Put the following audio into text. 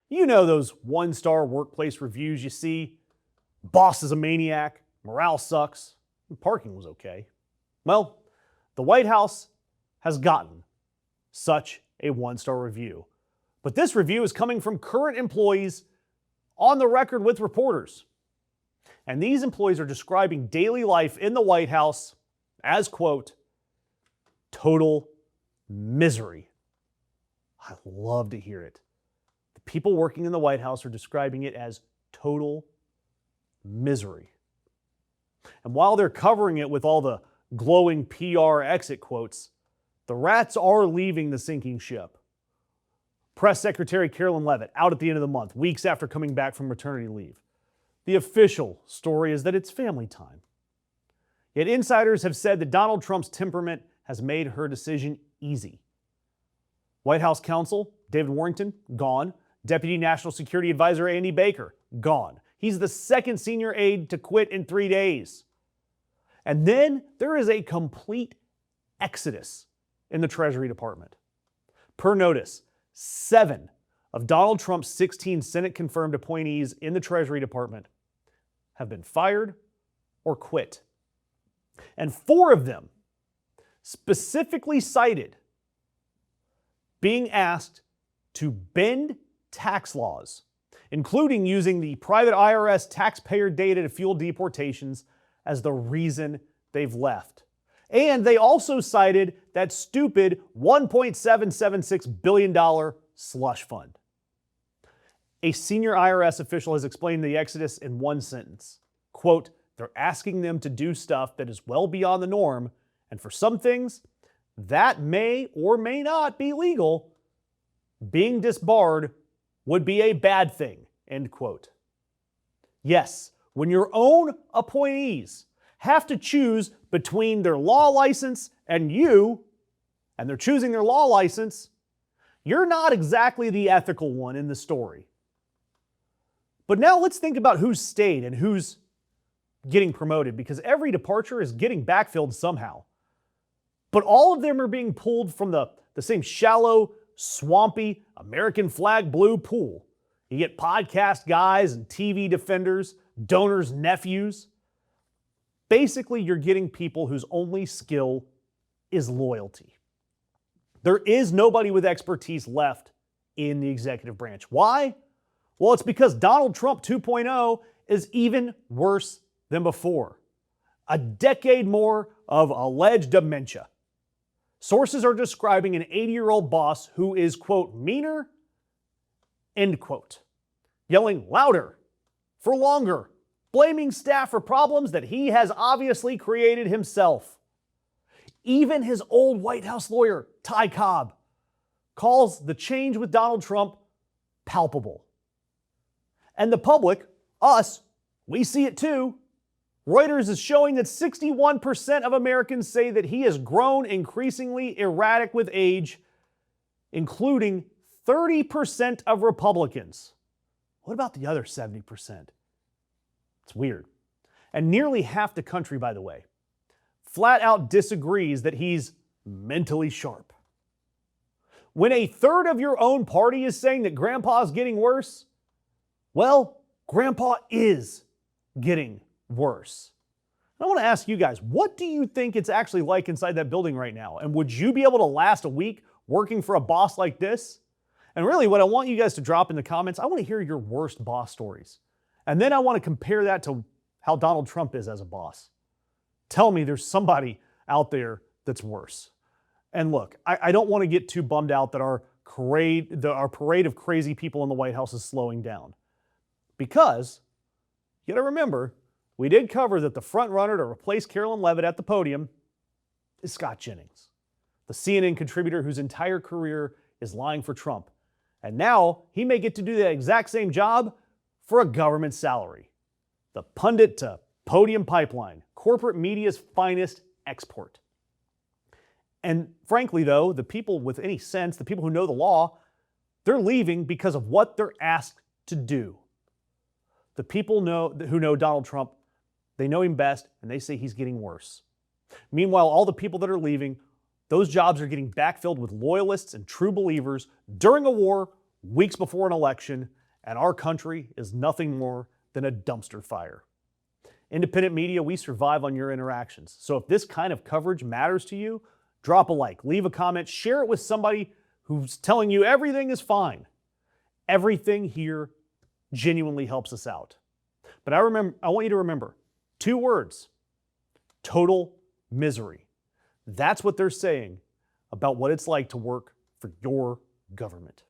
You know those one-star workplace reviews you see? Boss is a maniac, morale sucks, and parking was okay. Well, the White House has gotten such a one-star review. But this review is coming from current employees on the record with reporters. And these employees are describing daily life in the White House as, quote, total misery. I love to hear it. The people working in the White House are describing it as total misery. And while they're covering it with all the glowing PR exit quotes, the rats are leaving the sinking ship. Press Secretary Carolyn Leavitt out at the end of the month, weeks after coming back from maternity leave. The official story is that it's family time. Yet insiders have said that Donald Trump's temperament has made her decision easy. White House counsel David Warrington, gone. Deputy National Security Advisor Andy Baker, gone. He's the second senior aide to quit in 3 days. And then there is a complete exodus in the Treasury Department. Per notice, 7 of Donald Trump's 16 Senate-confirmed appointees in the Treasury Department have been fired or quit. And 4 of them specifically cited being asked to bend tax laws, including using the private IRS taxpayer data to fuel deportations, as the reason they've left. And they also cited that stupid $1.776 billion slush fund. A senior IRS official has explained the exodus in one sentence. Quote, they're asking them to do stuff that is well beyond the norm, and for some things, that may or may not be legal. Being disbarred would be a bad thing, end quote. Yes, when your own appointees have to choose between their law license and you, and they're choosing their law license, you're not exactly the ethical one in the story. But now let's think about who's stayed and who's getting promoted, because every departure is getting backfilled somehow. But all of them are being pulled from the same shallow, swampy, American flag blue pool. You get podcast guys and TV defenders, donors' nephews. Basically, you're getting people whose only skill is loyalty. There is nobody with expertise left in the executive branch. Why? Well, it's because Donald Trump 2.0 is even worse than before. A decade more of alleged dementia. Sources are describing an 80-year-old boss who is, quote, meaner, end quote, yelling louder, for longer, blaming staff for problems that he has obviously created himself. Even his old White House lawyer, Ty Cobb, calls the change with Donald Trump palpable. And the public, us, we see it too. Reuters is showing that 61% of Americans say that he has grown increasingly erratic with age, including 30% of Republicans. What about the other 70%? It's weird. And nearly half the country, by the way, flat out disagrees that he's mentally sharp. When a third of your own party is saying that Grandpa's getting worse, well, Grandpa is getting worse. I want to ask you guys, what do you think it's actually like inside that building right now? And would you be able to last a week working for a boss like this? And really, what I want you guys to drop in the comments, I want to hear your worst boss stories. And then I want to compare that to how Donald Trump is as a boss. Tell me there's somebody out there that's worse. And look, I don't want to get too bummed out that our parade of crazy people in the White House is slowing down. Because, you got to remember, we did cover that the front runner to replace Carolyn Leavitt at the podium is Scott Jennings, the CNN contributor whose entire career is lying for Trump. And now he may get to do the exact same job for a government salary. The pundit to podium pipeline, corporate media's finest export. And frankly, though, the people with any sense, the people who know the law, they're leaving because of what they're asked to do. The people who know Donald Trump, they know him best, and they say he's getting worse. Meanwhile, all the people that are leaving, those jobs are getting backfilled with loyalists and true believers during a war weeks before an election, and our country is nothing more than a dumpster fire. Independent media, we survive on your interactions. So if this kind of coverage matters to you, drop a like, leave a comment, share it with somebody who's telling you everything is fine. Everything here genuinely helps us out. But I want you to remember 2 words: total misery. That's what they're saying about what it's like to work for your government.